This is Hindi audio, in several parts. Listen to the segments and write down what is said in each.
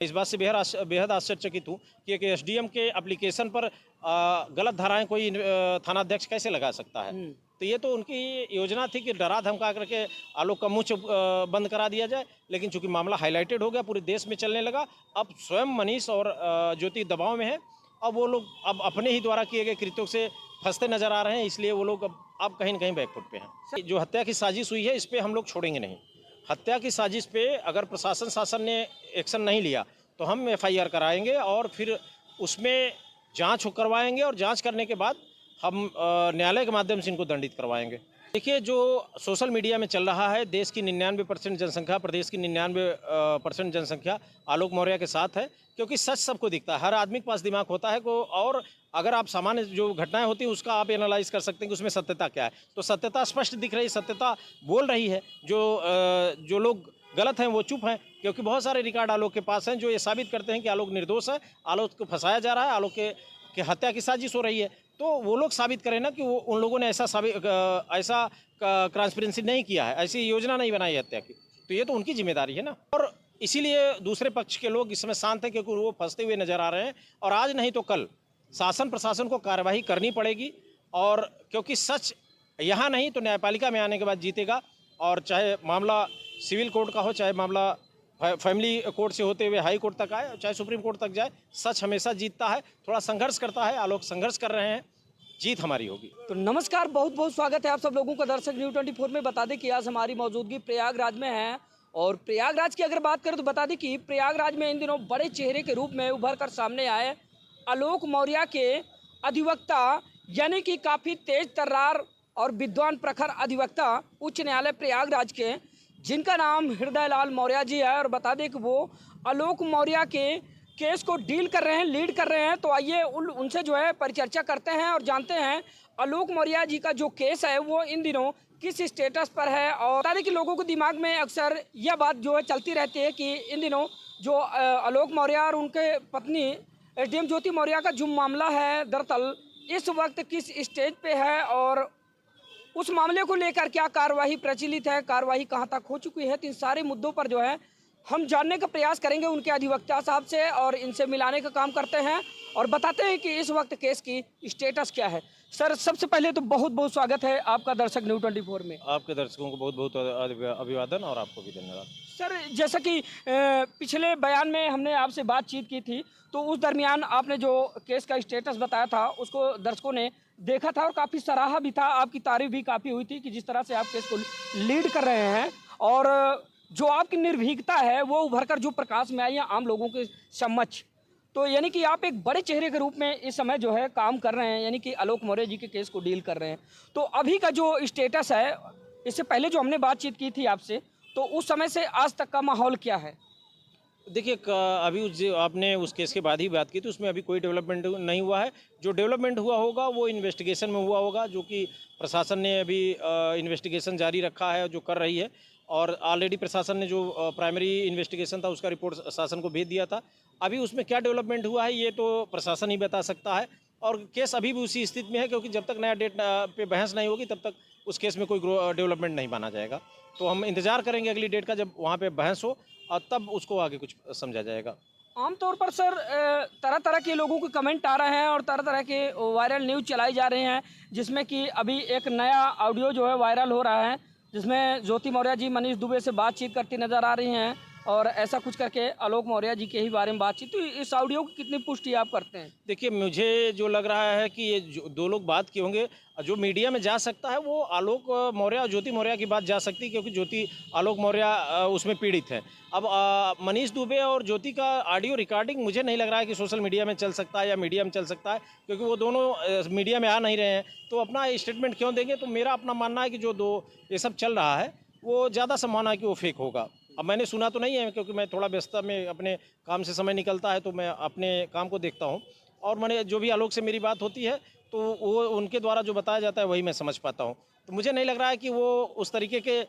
इस बात से बेहद आश्चर्यचकित हूँ कि एक एसडीएम के एप्लीकेशन पर गलत धाराएं कोई थानाध्यक्ष कैसे लगा सकता है। तो ये तो उनकी योजना थी कि डरा धमका करके आलोक का मुंह बंद करा दिया जाए, लेकिन चूंकि मामला हाईलाइटेड हो गया, पूरे देश में चलने लगा, अब स्वयं मनीष और ज्योति दबाव में है। अब वो लोग अब अपने ही द्वारा किए गए कृत्यों से फंसते नजर आ रहे हैं, इसलिए वो लोग अब कहीं न कहीं बैकफुट पे हैं। जो हत्या की साजिश हुई है, इस पर हम लोग छोड़ेंगे नहीं। हत्या की साजिश पे अगर प्रशासन शासन ने एक्शन नहीं लिया तो हम एफआईआर कराएंगे और फिर उसमें जांच करवाएंगे और जांच करने के बाद हम न्यायालय के माध्यम से इनको दंडित करवाएंगे। देखिए, जो सोशल मीडिया में चल रहा है, देश की 99% जनसंख्या, प्रदेश की 99% जनसंख्या आलोक मौर्य के साथ है, क्योंकि सच सबको दिखता है। हर आदमी के पास दिमाग होता है को, और अगर आप सामान्य जो घटनाएं होती हैं उसका आप एनालाइज कर सकते हैं कि उसमें सत्यता क्या है। तो सत्यता स्पष्ट दिख रही है, सत्यता बोल रही है। जो लोग गलत हैं वो चुप हैं, क्योंकि बहुत सारे रिकॉर्ड आलोक के पास हैं जो ये साबित करते हैं कि आलोक निर्दोष है, आलोक को फंसाया जा रहा है, आलोक के हत्या की साजिश हो रही है। तो वो लोग साबित करें ना कि वो उन लोगों ने ऐसा ट्रांसपेरेंसी नहीं किया है, ऐसी योजना नहीं बनाई हत्या की। तो ये तो उनकी जिम्मेदारी है ना। और इसीलिए दूसरे पक्ष के लोग इस समय शांत हैं, क्योंकि वो फंसते हुए नजर आ रहे हैं। और आज नहीं तो कल शासन प्रशासन को कार्रवाई करनी पड़ेगी, और क्योंकि सच यहाँ नहीं तो न्यायपालिका में आने के बाद जीतेगा। और चाहे मामला सिविल कोर्ट का हो, चाहे मामला फैमिली कोर्ट से होते हुए हाई कोर्ट तक आए, चाहे सुप्रीम कोर्ट तक जाए, सच हमेशा जीतता है। थोड़ा संघर्ष करता है, आलोक संघर्ष कर रहे हैं, जीत हमारी होगी। तो नमस्कार, बहुत बहुत स्वागत है आप सब लोगों का दर्शक न्यूज़ 24 में। बता दें कि आज हमारी मौजूदगी प्रयागराज में है, और प्रयागराज की अगर बात करें तो बता दें कि प्रयागराज में इन दिनों बड़े चेहरे के रूप में उभर कर सामने आए आलोक मौर्य के अधिवक्ता, यानी कि काफ़ी तेज तर्रार और विद्वान प्रखर अधिवक्ता उच्च न्यायालय प्रयागराज के, जिनका नाम हृदय लाल मौर्य जी है। और बता दें कि वो आलोक मौर्य के केस को डील कर रहे हैं, लीड कर रहे हैं। तो आइए उनसे जो है परिचर्चा करते हैं और जानते हैं आलोक मौर्य जी का जो केस है वो इन दिनों किस स्टेटस पर है। और बता दें कि लोगों को दिमाग में अक्सर यह बात जो है चलती रहती है कि इन दिनों जो आलोक मौर्य और उनके पत्नी एसडीएम ज्योति मौर्य का जो मामला है, दरअसल इस वक्त किस स्टेज पे है और उस मामले को लेकर क्या कार्रवाई प्रचलित है, कार्रवाई कहां तक हो चुकी है। तो इन सारे मुद्दों पर जो है हम जानने का प्रयास करेंगे उनके अधिवक्ता साहब से, और इनसे मिलाने का काम करते हैं और बताते हैं कि इस वक्त केस की स्टेटस क्या है। सर, सबसे पहले तो बहुत बहुत स्वागत है आपका दर्शक न्यूज़ 24 में। आपके दर्शकों को बहुत बहुत अभिवादन, और आपको भी धन्यवाद। सर, जैसा कि पिछले बयान में हमने आपसे बातचीत की थी, तो उस दरमियान आपने जो केस का स्टेटस बताया था उसको दर्शकों ने देखा था और काफ़ी सराहा भी था, आपकी तारीफ भी काफ़ी हुई थी कि जिस तरह से आप केस को लीड कर रहे हैं, और जो आपकी निर्भीकता है वो उभर कर जो प्रकाश में आई है आम लोगों के समक्ष। तो यानी कि आप एक बड़े चेहरे के रूप में इस समय जो है काम कर रहे हैं, यानी कि आलोक मौर्य जी के केस को डील कर रहे हैं। तो अभी का जो स्टेटस है, इससे पहले जो हमने बातचीत की थी आपसे, तो उस समय से आज तक का माहौल क्या है? देखिए, अभी जो आपने उस केस के बाद ही बात की थी, उसमें अभी कोई डेवलपमेंट नहीं हुआ है। जो डेवलपमेंट हुआ होगा वो इन्वेस्टिगेशन में हुआ होगा, जो कि प्रशासन ने अभी इन्वेस्टिगेशन जारी रखा है, जो कर रही है। और ऑलरेडी प्रशासन ने जो प्राइमरी इन्वेस्टिगेशन था उसका रिपोर्ट शासन को भेज दिया था। अभी उसमें क्या डेवलपमेंट हुआ है ये तो प्रशासन ही बता सकता है, और केस अभी भी उसी स्थिति में है, क्योंकि जब तक नया डेट पे बहस नहीं होगी तब तक उस केस में कोई डेवलपमेंट नहीं माना जाएगा। तो हम इंतजार करेंगे अगली डेट का, जब वहाँ पे बहस हो, और तब उसको आगे कुछ समझा जाएगा। आमतौर पर सर, तरह तरह के लोगों के कमेंट आ रहे हैं और तरह तरह के वायरल न्यूज़ चलाई जा रही हैं, जिसमें कि अभी एक नया ऑडियो जो है वायरल हो रहा है, जिसमें ज्योति मौर्य जी मनीष दुबे से बातचीत करती नज़र आ रही हैं, और ऐसा कुछ करके आलोक मौर्य जी के ही बारे में बातचीत। तो इस ऑडियो की कितनी पुष्टि आप करते हैं? देखिए, मुझे जो लग रहा है कि ये जो दो लोग बात किए होंगे, जो मीडिया में जा सकता है वो आलोक मौर्य और ज्योति मौर्य की बात जा सकती है, क्योंकि ज्योति आलोक मौर्य उसमें पीड़ित है। अब मनीष दुबे और ज्योति का ऑडियो रिकॉर्डिंग मुझे नहीं लग रहा है कि सोशल मीडिया में चल सकता है या मीडिया में चल सकता है, क्योंकि वो दोनों मीडिया में आ नहीं रहे हैं, तो अपना स्टेटमेंट क्यों देंगे। तो मेरा अपना मानना है कि जो ये सब चल रहा है वो ज़्यादा संभावना है कि वो फेक होगा। अब मैंने सुना तो नहीं है, क्योंकि मैं थोड़ा व्यस्तता में अपने काम से समय निकलता है, तो मैं अपने काम को देखता हूँ, और मैंने जो भी आलोक से मेरी बात होती है तो वो उनके द्वारा जो बताया जाता है वही मैं समझ पाता हूँ। तो मुझे नहीं लग रहा है कि वो उस तरीके के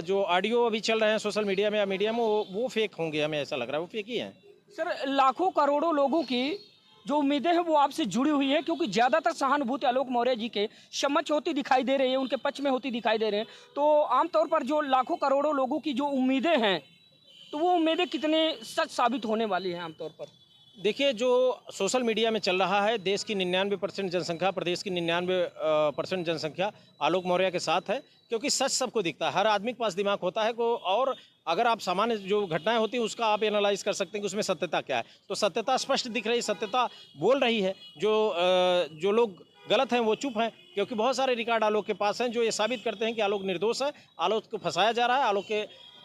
जो ऑडियो अभी चल रहे हैं सोशल मीडिया में या मीडिया में वो फेक होंगे। हमें ऐसा लग रहा है वो फेक ही हैं। सर, लाखों करोड़ों लोगों की जो उम्मीदें हैं वो आपसे जुड़ी हुई है, क्योंकि ज़्यादातर सहानुभूति आलोक मौर्य जी के समक्ष होती दिखाई दे रही है, उनके पक्ष में होती दिखाई दे रहे हैं। तो आमतौर पर जो लाखों करोड़ों लोगों की जो उम्मीदें हैं, तो वो उम्मीदें कितने सच साबित होने वाली हैं आमतौर पर? देखिए, जो सोशल मीडिया में चल रहा है, देश की 99% जनसंख्या, प्रदेश की 99% जनसंख्या आलोक मौर्य के साथ है, क्योंकि सच सबको दिखता है। हर आदमी के पास दिमाग होता है को, और अगर आप सामान्य जो घटनाएं होती हैं उसका आप एनालाइज कर सकते हैं कि उसमें सत्यता क्या है। तो सत्यता स्पष्ट दिख रही है, सत्यता बोल रही है। जो लोग गलत हैं वो चुप हैं, क्योंकि बहुत सारे रिकॉर्ड आलोक के पास हैं जो ये साबित करते हैं कि आलोक निर्दोष है, आलोक को फंसाया जा रहा है, आलोक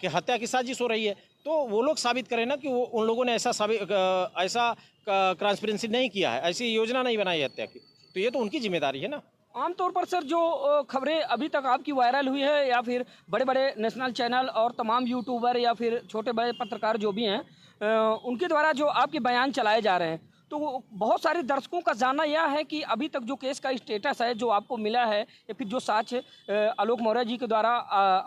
के हत्या की साजिश हो रही है। तो वो लोग साबित करें ना कि वो उन लोगों ने ऐसा ट्रांसपेरेंसी नहीं किया है, ऐसी योजना नहीं बनाई है हत्या की। तो ये तो उनकी जिम्मेदारी है ना। आमतौर पर सर जो खबरें अभी तक आपकी वायरल हुई है, या फिर बड़े-बड़े नेशनल चैनल और तमाम यूट्यूबर या फिर छोटे-बड़े पत्रकार जो भी हैं, उनके द्वारा जो आपके बयान चलाए जा रहे हैं, तो वो बहुत सारे दर्शकों का जानना यह है कि अभी तक जो केस का स्टेटस है, जो आपको मिला है, या फिर जो साक्ष्य आलोक मौर्य जी के द्वारा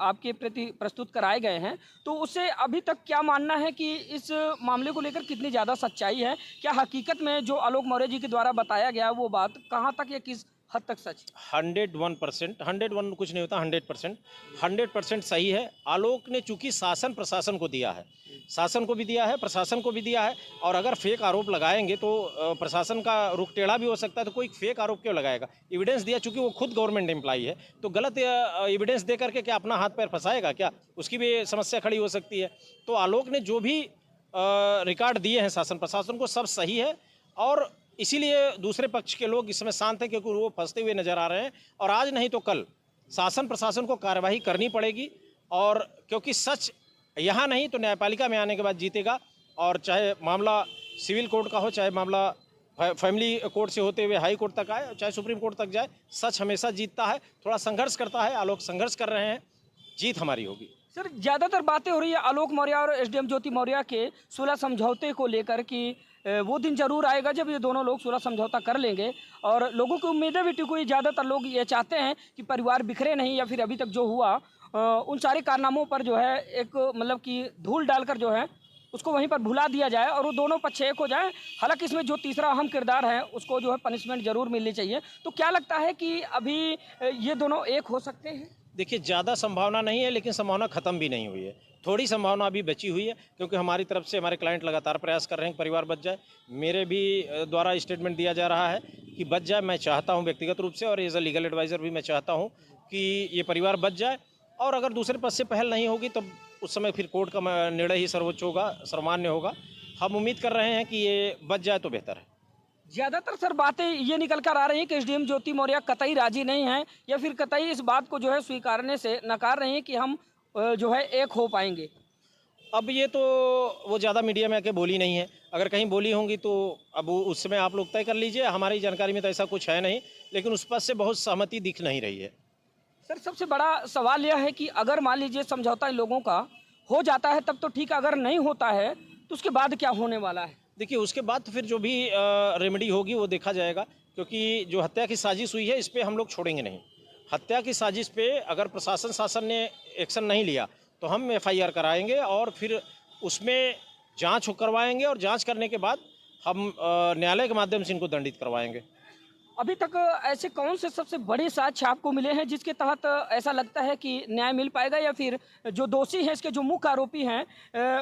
आपके प्रति प्रस्तुत कराए गए हैं, तो उससे अभी तक क्या मानना है कि इस मामले को लेकर कितनी ज़्यादा सच्चाई है? क्या हकीकत में जो आलोक मौर्य जी के द्वारा बताया गया वो बात कहाँ तक या किस हद तक सच है? 101%, 101 कुछ नहीं होता, 100% सही है। आलोक ने चूंकि शासन प्रशासन को दिया है, शासन को भी दिया है, प्रशासन को भी दिया है, और अगर फेक आरोप लगाएंगे तो प्रशासन का रुख टेढ़ा भी हो सकता है। तो कोई फेक आरोप क्यों लगाएगा? एविडेंस दिया, चूंकि वो खुद गवर्नमेंट एम्प्लॉई है, तो गलत एविडेंस दे करके क्या अपना हाथ पैर फंसाएगा क्या? उसकी भी समस्या खड़ी हो सकती है। तो आलोक ने जो भी रिकॉर्ड दिए हैं शासन प्रशासन को, सब सही है, और इसीलिए दूसरे पक्ष के लोग इस समय शांत हैं, क्योंकि वो फंसते हुए नजर आ रहे हैं। और आज नहीं तो कल शासन प्रशासन को कार्रवाई करनी पड़ेगी, और क्योंकि सच यहाँ नहीं तो न्यायपालिका में आने के बाद जीतेगा। और चाहे मामला सिविल कोर्ट का हो, चाहे मामला फैमिली कोर्ट से होते हुए हाई कोर्ट तक आए, चाहे सुप्रीम कोर्ट तक जाए, सच हमेशा जीतता है। थोड़ा संघर्ष करता है, आलोक संघर्ष कर रहे हैं, जीत हमारी होगी। सर ज़्यादातर बातें हो रही है आलोक मौर्य और एसडीएम ज्योति मौर्य के 16 समझौते को लेकर कि वो दिन जरूर आएगा जब ये दोनों लोग 16 समझौता कर लेंगे, और लोगों की उम्मीदें भी टिकी हुई। ज़्यादातर लोग ये चाहते हैं कि परिवार बिखरे नहीं, या फिर अभी तक जो हुआ उन सारे कारनामों पर जो है एक मतलब कि धूल डालकर जो है उसको वहीं पर भुला दिया जाए, और वो दोनों पक्ष एक हो जाए। हालांकि इसमें जो तीसरा अहम किरदार है उसको जो है पनिशमेंट जरूर मिलनी चाहिए। तो क्या लगता है कि अभी ये दोनों एक हो सकते हैं? देखिए, ज़्यादा संभावना नहीं है, लेकिन संभावना ख़त्म भी नहीं हुई है। थोड़ी संभावना अभी बची हुई है, क्योंकि हमारी तरफ से हमारे क्लाइंट लगातार प्रयास कर रहे हैं कि परिवार बच जाए। मेरे भी द्वारा स्टेटमेंट दिया जा रहा है कि बच जाए। मैं चाहता हूं व्यक्तिगत रूप से, और एज अ लीगल एडवाइज़र भी मैं चाहता हूं कि ये परिवार बच जाए। और अगर दूसरे पक्ष से पहल नहीं होगी तो उस समय फिर कोर्ट का निर्णय ही सर्वोच्च होगा, सर्वमान्य होगा। हम उम्मीद कर रहे हैं कि ये बच जाए तो बेहतर है। ज़्यादातर सर बातें ये निकल कर आ रही हैं कि एसडीएम ज्योति मौर्य कतई राजी नहीं हैं, या फिर कतई इस बात को जो है स्वीकारने से नकार रहे हैं कि हम जो है एक हो पाएंगे। अब ये तो वो ज़्यादा मीडिया में आके बोली नहीं है। अगर कहीं बोली होंगी तो अब उस समय आप लोग तय कर लीजिए। हमारी जानकारी में तो ऐसा कुछ है नहीं, लेकिन उस पक्ष से बहुत सहमति दिख नहीं रही है। सर सबसे बड़ा सवाल यह है कि अगर मान लीजिए समझौता इन लोगों का हो जाता है तब तो ठीक, अगर नहीं होता है तो उसके बाद क्या होने वाला है? देखिए, उसके बाद तो फिर जो भी रेमेडी होगी वो देखा जाएगा, क्योंकि जो हत्या की साजिश हुई है इस पे हम लोग छोड़ेंगे नहीं। हत्या की साजिश पे अगर प्रशासन शासन ने एक्शन नहीं लिया तो हम एफआईआर कराएंगे, और फिर उसमें जांच करवाएंगे, और जांच करने के बाद हम न्यायालय के माध्यम से इनको दंडित करवाएंगे। अभी तक ऐसे कौन से सबसे बड़े साक्ष्य आपको मिले हैं जिसके तहत ऐसा लगता है कि न्याय मिल पाएगा, या फिर जो दोषी हैं, इसके जो मुख्य आरोपी हैं,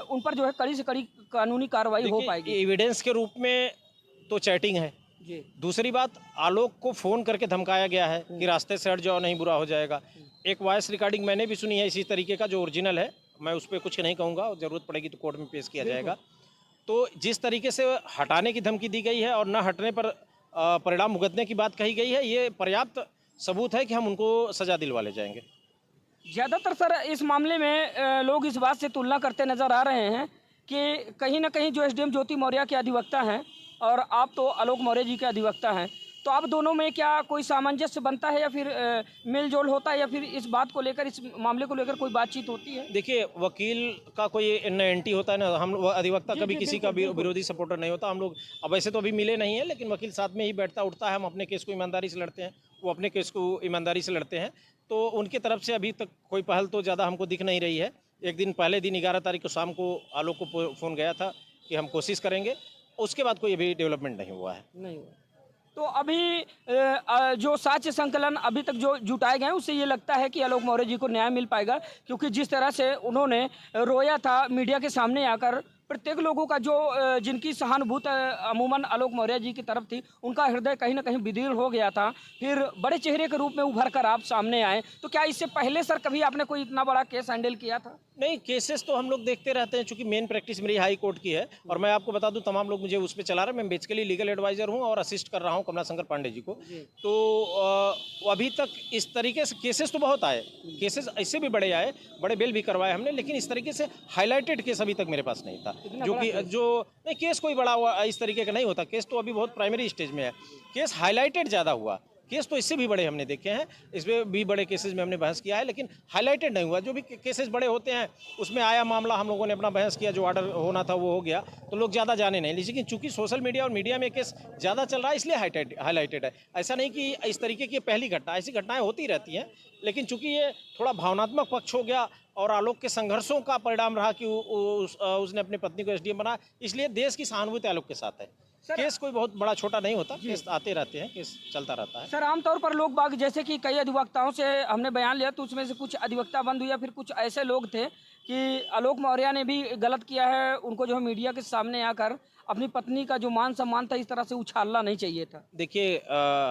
उन पर जो है कड़ी से कड़ी कानूनी कार्रवाई हो पाएगी? एविडेंस के रूप में तो चैटिंग है जी। दूसरी बात, आलोक को फ़ोन करके धमकाया गया है कि रास्ते से हट जाओ नहीं बुरा हो जाएगा। एक वॉइस रिकॉर्डिंग मैंने भी सुनी है इसी तरीके का, जो ओरिजिनल है। मैं उस पर कुछ नहीं कहूँगा, ज़रूरत पड़ेगी तो कोर्ट में पेश किया जाएगा। तो जिस तरीके से हटाने की धमकी दी गई है और न हटने पर परिणाम भुगतने की बात कही गई है, ये पर्याप्त सबूत है कि हम उनको सज़ा दिलवा ले जाएंगे। ज़्यादातर सर इस मामले में लोग इस बात से तुलना करते नज़र आ रहे हैं कि कहीं ना कहीं जो एसडीएम ज्योति मौर्य के अधिवक्ता हैं और आप तो आलोक मौर्य जी के अधिवक्ता हैं, तो आप दोनों में क्या कोई सामंजस्य बनता है, या फिर मेल-जोल होता है, या फिर इस बात को लेकर, इस मामले को लेकर कोई बातचीत होती है? देखिए, वकील का कोई न एंटी होता है ना, हम अधिवक्ता कभी किसी का विरोधी सपोर्टर नहीं होता। हम लोग अब वैसे तो अभी मिले नहीं हैं, लेकिन वकील साथ में ही बैठता उठता है। हम अपने केस को ईमानदारी से लड़ते हैं, वो अपने केस को ईमानदारी से लड़ते हैं। तो उनकी तरफ से अभी तक कोई पहल तो ज़्यादा हमको दिख नहीं रही है। एक दिन पहले दिन 11 तारीख को शाम को आलोक को फ़ोन गया था कि हम कोशिश करेंगे, उसके बाद कोई अभी डेवलपमेंट नहीं हुआ है। नहीं हुआ। तो अभी जो साक्ष्य संकलन अभी तक जो जुटाए गए हैं उससे ये लगता है कि आलोक मौर्य जी को न्याय मिल पाएगा, क्योंकि जिस तरह से उन्होंने रोया था मीडिया के सामने आकर, प्रत्येक लोगों का जो जिनकी सहानुभूति अमूमन आलोक मौर्य जी की तरफ थी, उनका हृदय कहीं ना कहीं विदीर्ण हो गया था। फिर बड़े चेहरे के रूप में उभर कर आप सामने आए, तो क्या इससे पहले सर कभी आपने कोई इतना बड़ा केस हैंडल किया था? नहीं, केसेस तो हम लोग देखते रहते हैं, चूंकि मेन प्रैक्टिस मेरी हाई कोर्ट की है और मैं आपको बता दूं तमाम लोग मुझे उस पर चला रहे हैं। मैं बेसिकली लीगल एडवाइजर हूं और असिस्ट कर रहा हूं कमला शंकर पांडे जी को। तो अभी तक इस तरीके से केसेस तो बहुत आए, केसेस ऐसे भी बड़े आए, बड़े बेल भी करवाए हमने, लेकिन इस तरीके से हाईलाइटेड केस अभी तक मेरे पास नहीं था। जो नहीं, केस कोई बड़ा हुआ इस तरीके का नहीं होता, केस तो अभी बहुत प्राइमरी स्टेज में है। केस हाईलाइटेड ज़्यादा हुआ, केस तो इससे भी बड़े हमने देखे हैं, इसमें भी बड़े केसेस में हमने बहस किया है, लेकिन हाईलाइटेड नहीं हुआ। जो भी केसेस बड़े होते हैं उसमें आया मामला, हम लोगों ने अपना बहस किया, जो ऑर्डर होना था वो हो गया, तो लोग ज़्यादा जाने नहीं। लेकिन चूंकि सोशल मीडिया और मीडिया में केस ज़्यादा चल रहा है इसलिए हाईलाइटेड है। ऐसा नहीं कि इस तरीके की पहली घटना, ऐसी घटनाएं होती रहती हैं, लेकिन चूंकि ये थोड़ा भावनात्मक पक्ष हो गया और आलोक के संघर्षों का परिणाम रहा कि उसने अपनी पत्नी को एसडीएम बनाया, इसलिए देश की सहानुभूति आलोक के साथ है। केस कोई बहुत बड़ा छोटा नहीं होता, केस आते रहते हैं, केस चलता रहता है। सर आमतौर पर लोग बाग, जैसे कि कई अधिवक्ताओं से हमने बयान लिया, तो उसमें से कुछ अधिवक्ता बंद हुए, फिर कुछ ऐसे लोग थे कि आलोक मौर्य ने भी गलत किया है, उनको जो है मीडिया के सामने आकर अपनी पत्नी का जो मान सम्मान था इस तरह से उछालना नहीं चाहिए था। देखिए,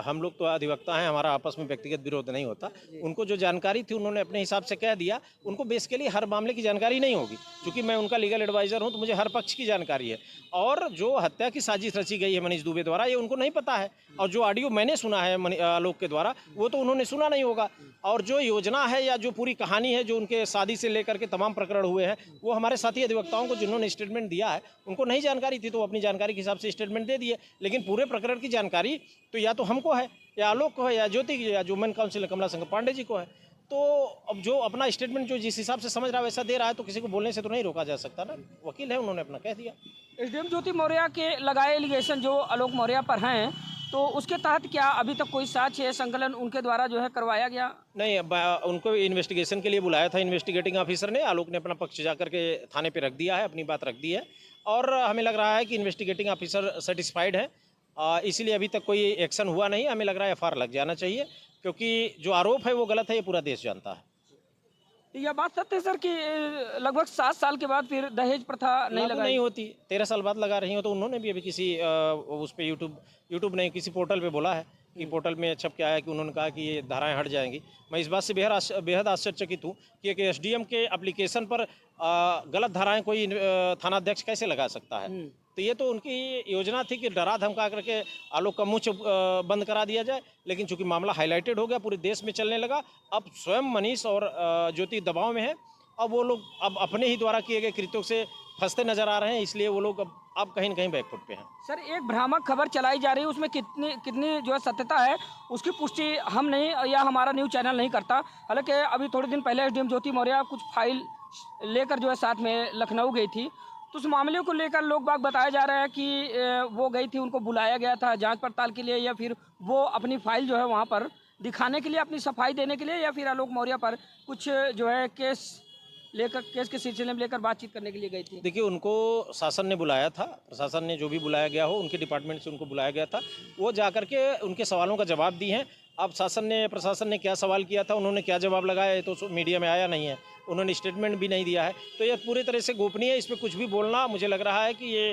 हम लोग तो अधिवक्ता हैं, हमारा आपस में व्यक्तिगत विरोध नहीं होता। उनको जो जानकारी थी उन्होंने अपने हिसाब से कह दिया। उनको बेसिकली हर मामले की जानकारी नहीं होगी, क्योंकि मैं उनका लीगल एडवाइजर हूं, तो मुझे हर पक्ष की जानकारी है। और जो हत्या की साजिश रची गई है मनीष दुबे द्वारा, ये उनको नहीं पता है। और जो ऑडियो मैंने सुना है आलोक के द्वारा, वो तो उन्होंने सुना नहीं होगा। और जो योजना है या जो पूरी कहानी है, जो उनके शादी से लेकर के तमाम प्रकरण हुए हैं, वो हमारे साथी अधिवक्ताओं को जिन्होंने स्टेटमेंट दिया है उनको नहीं जानकारी थी, तो अपनी जानकारी के हिसाब से स्टेटमेंट दे दिए। लेकिन पूरे प्रकरण की जानकारी तो या तो हमको है, या आलोक को है, या ज्योति, या जो मेन काउंसिल कमला शंकर पांडे जी को है। तो अब जो अपना स्टेटमेंट जो जिस हिसाब से समझ रहा है वैसा दे रहा है, तो किसी को बोलने से तो नहीं रोका जा सकता ना। वकील है, उन्होंने अपना कह दिया। एसडीएम ज्योति मौर्य के लगाए एलिगेशन जो आलोक मौर्य पर हैं, तो उसके तहत क्या अभी तक कोई साक्ष्य संकलन उनके द्वारा जो है करवाया गया? नहीं, उनको इन्वेस्टिगेशन के लिए बुलाया था इन्वेस्टिगेटिंग ऑफिसर ने। आलोक ने अपना पक्ष जाकर के थाने पे रख दिया है, अपनी बात रख दी है, और हमें लग रहा है कि इन्वेस्टिगेटिंग ऑफिसर सेटिस्फाइड है। इसीलिए अभी तक कोई एक्शन हुआ नहीं। हमें लग रहा है एफआईआर लग जाना चाहिए, क्योंकि जो आरोप है वो गलत है, ये पूरा देश जानता है। यह बात सत्य है सर कि लगभग 7 साल के बाद फिर दहेज प्रथा नहीं लागू लगाई? नहीं होती, 13 साल बाद लगा रही हो। तो उन्होंने भी अभी किसी उस पे यूट्यूब नहीं, किसी पोर्टल पे बोला है कि पोर्टल में छप के आया है कि उन्होंने कहा कि ये धाराएं हट जाएंगी। मैं इस बात से बेहद आश्चर्यचकित हूँ कि एक एसडीएम के एप्लीकेशन पर गलत धाराएं कोई थानाध्यक्ष कैसे लगा सकता है। तो ये तो उनकी योजना थी कि डरा धमका करके आलोक का मुंह बंद करा दिया जाए। लेकिन चूंकि मामला हाईलाइटेड हो गया, पूरे देश में चलने लगा, अब स्वयं मनीष और ज्योति दबाव में है। अब वो लोग अब अपने ही द्वारा किए गए कृत्यों से फंसते नजर आ रहे हैं, इसलिए वो लोग अब कहीं न कहीं बैकफुट पे हैं। सर एक भ्रामक खबर चलाई जा रही है, उसमें कितनी कितनी जो है सत्यता है उसकी पुष्टि हम नहीं या हमारा न्यूज़ चैनल नहीं करता। हालांकि अभी थोड़े दिन पहले एसडीएम ज्योति मौर्य कुछ फाइल लेकर जो है साथ में लखनऊ गई थी, तो उस मामले को लेकर लोग बाग बताया जा रहा है कि वो गई थी, उनको बुलाया गया था जांच पड़ताल के लिए, या फिर वो अपनी फाइल जो है वहाँ पर दिखाने के लिए, अपनी सफाई देने के लिए, या फिर आलोक मौर्य पर कुछ जो है केस के सिलसिले में लेकर बातचीत करने के लिए गई थी। देखिए, उनको शासन ने बुलाया था, प्रशासन ने जो भी बुलाया गया हो, उनके डिपार्टमेंट से उनको बुलाया गया था, वो जाकर के उनके सवालों का जवाब दी हैं। अब प्रशासन ने क्या सवाल किया था, उन्होंने क्या जवाब लगाया, ये तो मीडिया में आया नहीं है, उन्होंने स्टेटमेंट भी नहीं दिया है। तो ये पूरी तरह से गोपनीय है, इस पर कुछ भी बोलना मुझे लग रहा है कि ये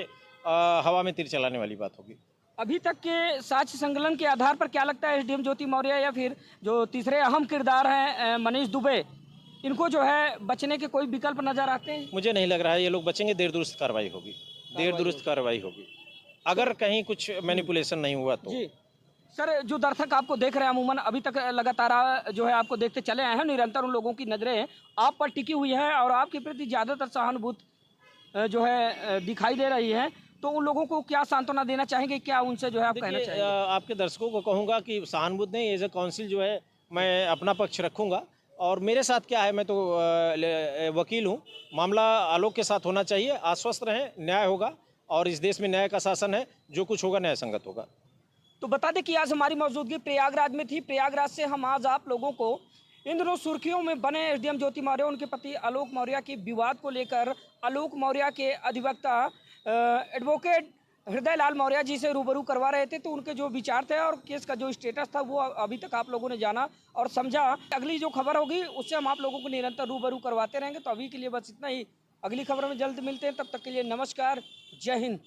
हवा में तीर चलाने वाली बात होगी। अभी तक के साक्ष्य संकलन के आधार पर क्या लगता है एसडीएम ज्योति मौर्य या फिर जो तीसरे अहम किरदार हैं मनीष दुबे, इनको जो है बचने के कोई विकल्प नजर आते हैं? मुझे नहीं लग रहा है ये लोग बचेंगे। देर दुरुस्त कार्रवाई होगी, अगर कहीं कुछ मैनिपुलेशन नहीं हुआ तो। जी सर, जो दर्शक आपको देख रहे हैं अमूमन अभी तक लगातार जो है आपको देखते चले आए हैं, निरंतर उन लोगों की नज़रें आप पर टिकी हुई है और आपके प्रति ज़्यादातर सहानुभूति जो है दिखाई दे रही है, तो उन लोगों को क्या सांत्वना देना चाहेंगे, क्या उनसे जो है आप कहना चाहेंगे? आपके दर्शकों को कहूँगा कि सहानुभूति नहीं, एज ए काउंसिल जो है मैं अपना पक्ष रखूँगा। और मेरे साथ क्या है, मैं तो वकील हूँ, मामला आलोक के साथ होना चाहिए। आश्वस्त रहें, न्याय होगा और इस देश में न्याय का शासन है, जो कुछ होगा न्याय संगत होगा। तो बता दें कि आज हमारी मौजूदगी प्रयागराज में थी। प्रयागराज से हम आज आप लोगों को इन दिनों सुर्खियों में बने एसडीएम ज्योति मौर्य, उनके पति आलोक मौर्य के विवाद को लेकर आलोक मौर्य के अधिवक्ता एडवोकेट हृदय लाल मौर्य जी से रूबरू करवा रहे थे, तो उनके जो विचार थे और केस का जो स्टेटस था वो अभी तक आप लोगों ने जाना और समझा। अगली जो खबर होगी उससे हम आप लोगों को निरंतर रूबरू करवाते रहेंगे। तो अभी के लिए बस इतना ही, अगली खबर में जल्द मिलते हैं, तब तक के लिए नमस्कार, जय हिंद।